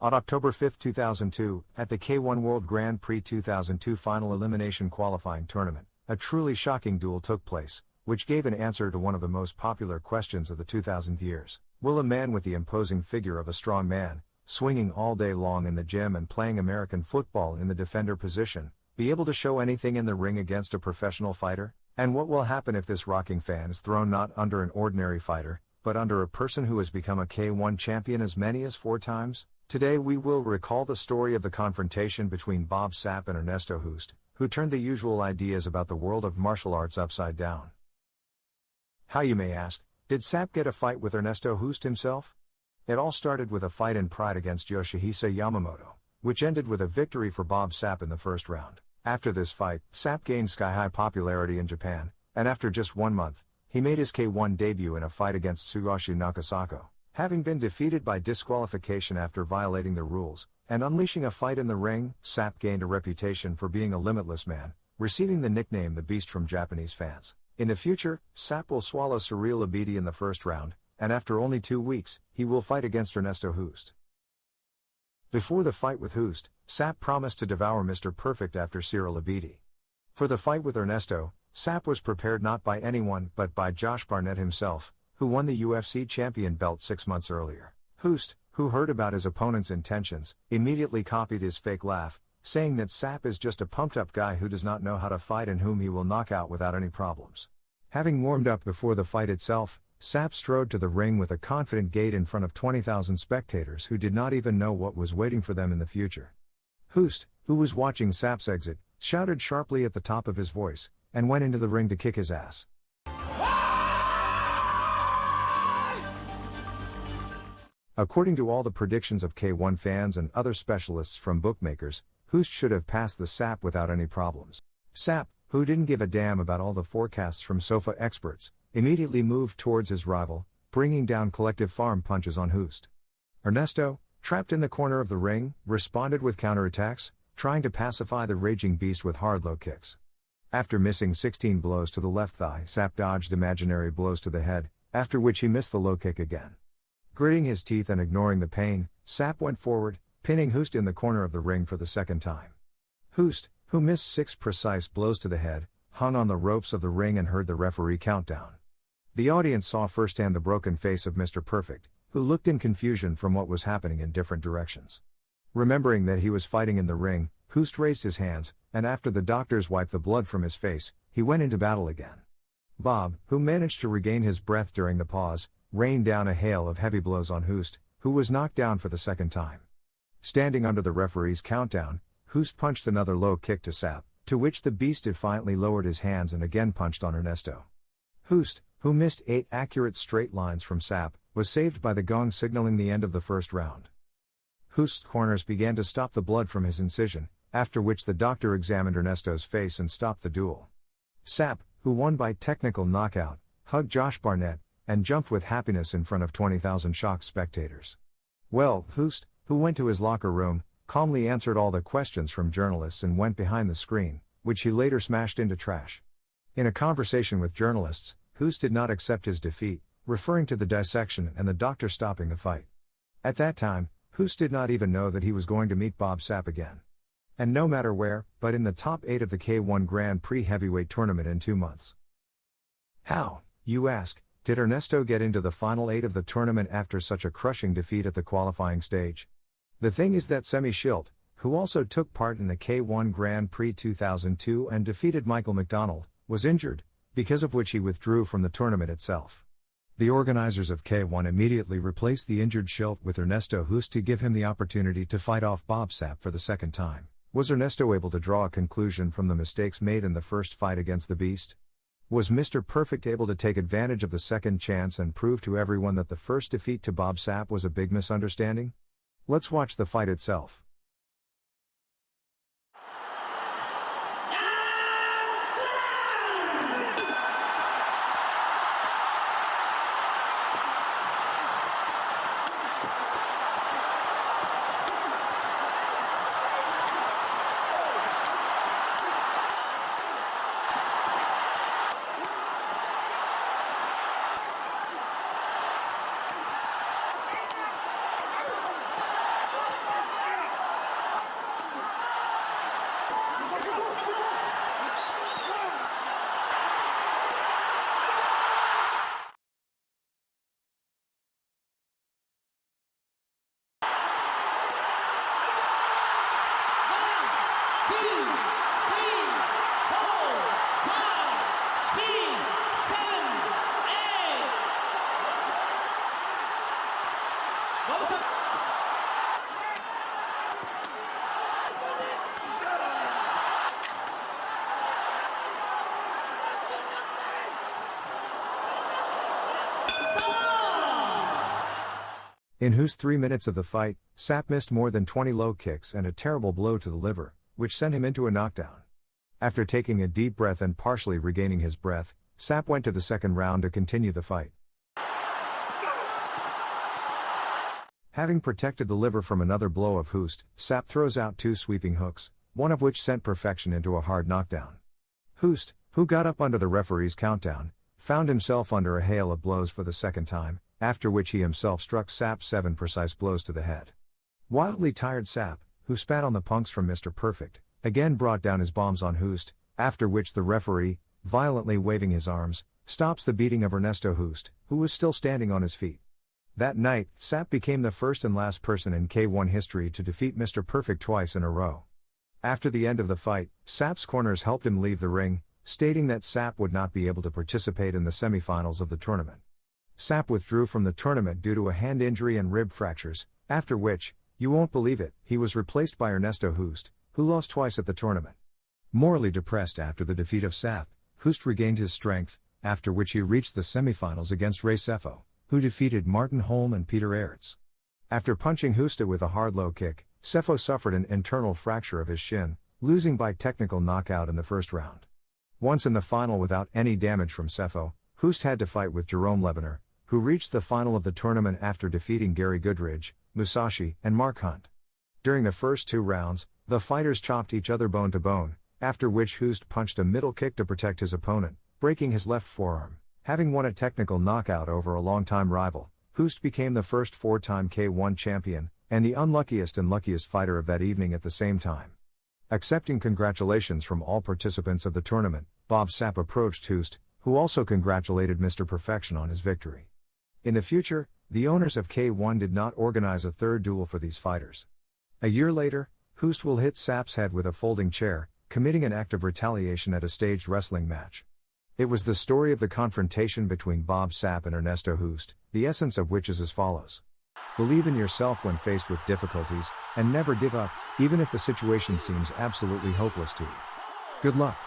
On October 5, 2002, at the K-1 World Grand Prix 2002 Final Elimination qualifying tournament, a truly shocking duel took place, which gave an answer to one of the most popular questions of the 2000th years. Will a man with the imposing figure of a strong man, swinging all day long in the gym and playing American football in the defender position, be able to show anything in the ring against a professional fighter? And what will happen if this rocking fan is thrown not under an ordinary fighter, but under a person who has become a K-1 champion as many as 4 times? Today we will recall the story of the confrontation between Bob Sapp and Ernesto Hoost, who turned the usual ideas about the world of martial arts upside down. How, you may ask, did Sapp get a fight with Ernesto Hoost himself? It all started with a fight in Pride against Yoshihisa Yamamoto, which ended with a victory for Bob Sapp in the first round. After this fight, Sapp gained sky-high popularity in Japan, and after just 1 month, he made his K-1 debut in a fight against Tsuyoshi Nakasako. Having been defeated by disqualification after violating the rules, and unleashing a fight in the ring, Sapp gained a reputation for being a limitless man, receiving the nickname the Beast from Japanese fans. In the future, Sapp will swallow Cyril Abidi in the first round, and after only 2 weeks, he will fight against Ernesto Hoost. Before the fight with Hoost, Sapp promised to devour Mr. Perfect after Cyril Abidi. For the fight with Ernesto, Sapp was prepared not by anyone but by Josh Barnett himself, who won the UFC champion belt 6 months earlier. Hoost, who heard about his opponent's intentions, immediately copied his fake laugh, saying that Sapp is just a pumped-up guy who does not know how to fight and whom he will knock out without any problems. Having warmed up before the fight itself, Sapp strode to the ring with a confident gait in front of 20,000 spectators who did not even know what was waiting for them in the future. Hoost, who was watching Sapp's exit, shouted sharply at the top of his voice, and went into the ring to kick his ass. According to all the predictions of K-1 fans and other specialists from bookmakers, Hoost should have passed the Sapp without any problems. Sapp, who didn't give a damn about all the forecasts from sofa experts, immediately moved towards his rival, bringing down collective farm punches on Hoost. Ernesto, trapped in the corner of the ring, responded with counterattacks, trying to pacify the raging beast with hard low kicks. After missing 16 blows to the left thigh, Sapp dodged imaginary blows to the head, after which he missed the low kick again. Gritting his teeth and ignoring the pain, Sapp went forward, pinning Hoost in the corner of the ring for the second time. Hoost, who missed 6 precise blows to the head, hung on the ropes of the ring and heard the referee countdown. The audience saw firsthand the broken face of Mr. Perfect, who looked in confusion from what was happening in different directions. Remembering that he was fighting in the ring, Hoost raised his hands, and after the doctors wiped the blood from his face, he went into battle again. Bob, who managed to regain his breath during the pause, rained down a hail of heavy blows on Hoost, who was knocked down for the second time. Standing under the referee's countdown, Hoost punched another low kick to Sapp, to which the beast defiantly lowered his hands and again punched on Ernesto. Hoost, who missed 8 accurate straight lines from Sapp, was saved by the gong signaling the end of the first round. Hoost's corners began to stop the blood from his incision, after which the doctor examined Ernesto's face and stopped the duel. Sapp, who won by technical knockout, hugged Josh Barnett, and jumped with happiness in front of 20,000 shocked spectators. Well, Hoost, who went to his locker room, calmly answered all the questions from journalists and went behind the screen, which he later smashed into trash. In a conversation with journalists, Hoost did not accept his defeat, referring to the dissection and the doctor stopping the fight. At that time, Hoost did not even know that he was going to meet Bob Sapp again. And no matter where, but in the top 8 of the K-1 Grand Prix heavyweight tournament in 2 months. How, you ask, did Ernesto get into the final 8 of the tournament after such a crushing defeat at the qualifying stage? The thing is that Semi Schilt, who also took part in the K-1 Grand Prix 2002 and defeated Michael McDonald, was injured, because of which he withdrew from the tournament itself. The organizers of K-1 immediately replaced the injured Schilt with Ernesto Hoost to give him the opportunity to fight off Bob Sapp for the second time. Was Ernesto able to draw a conclusion from the mistakes made in the first fight against the Beast? Was Mr. Perfect able to take advantage of the second chance and prove to everyone that the first defeat to Bob Sapp was a big misunderstanding? Let's watch the fight itself. In Hoost's 3 minutes of the fight, Sapp missed more than 20 low kicks and a terrible blow to the liver, which sent him into a knockdown. After taking a deep breath and partially regaining his breath, Sapp went to the second round to continue the fight. Having protected the liver from another blow of Hoost, Sapp throws out 2 sweeping hooks, one of which sent Perfection into a hard knockdown. Hoost, who got up under the referee's countdown, found himself under a hail of blows for the second time, after which he himself struck Sapp 7 precise blows to the head. Wildly tired Sapp, who spat on the punks from Mr. Perfect, again brought down his bombs on Hoost, after which the referee, violently waving his arms, stops the beating of Ernesto Hoost, who was still standing on his feet. That night, Sapp became the first and last person in K-1 history to defeat Mr. Perfect twice in a row. After the end of the fight, Sapp's corners helped him leave the ring, stating that Sapp would not be able to participate in the semifinals of the tournament. Sapp withdrew from the tournament due to a hand injury and rib fractures, after which, you won't believe it, he was replaced by Ernesto Hoost, who lost twice at the tournament. Morally depressed after the defeat of Sapp, Hoost regained his strength, after which he reached the semifinals against Ray Seffo, who defeated Martin Holm and Peter Aerts. After punching Hoost with a hard low kick, Seffo suffered an internal fracture of his shin, losing by technical knockout in the first round. Once in the final without any damage from Seffo, Hoost had to fight with Jerome Lebaner, who reached the final of the tournament after defeating Gary Goodridge, Musashi, and Mark Hunt. During the first 2 rounds, the fighters chopped each other bone to bone, after which Hoost punched a middle kick to protect his opponent, breaking his left forearm. Having won a technical knockout over a longtime rival, Hoost became the first 4-time K-1 champion, and the unluckiest and luckiest fighter of that evening at the same time. Accepting congratulations from all participants of the tournament, Bob Sapp approached Hoost, who also congratulated Mr. Perfection on his victory. In the future, the owners of K-1 did not organize a third duel for these fighters. A year later, Hoost will hit Sapp's head with a folding chair, committing an act of retaliation at a staged wrestling match. It was the story of the confrontation between Bob Sapp and Ernesto Hoost, the essence of which is as follows. Believe in yourself when faced with difficulties, and never give up, even if the situation seems absolutely hopeless to you. Good luck.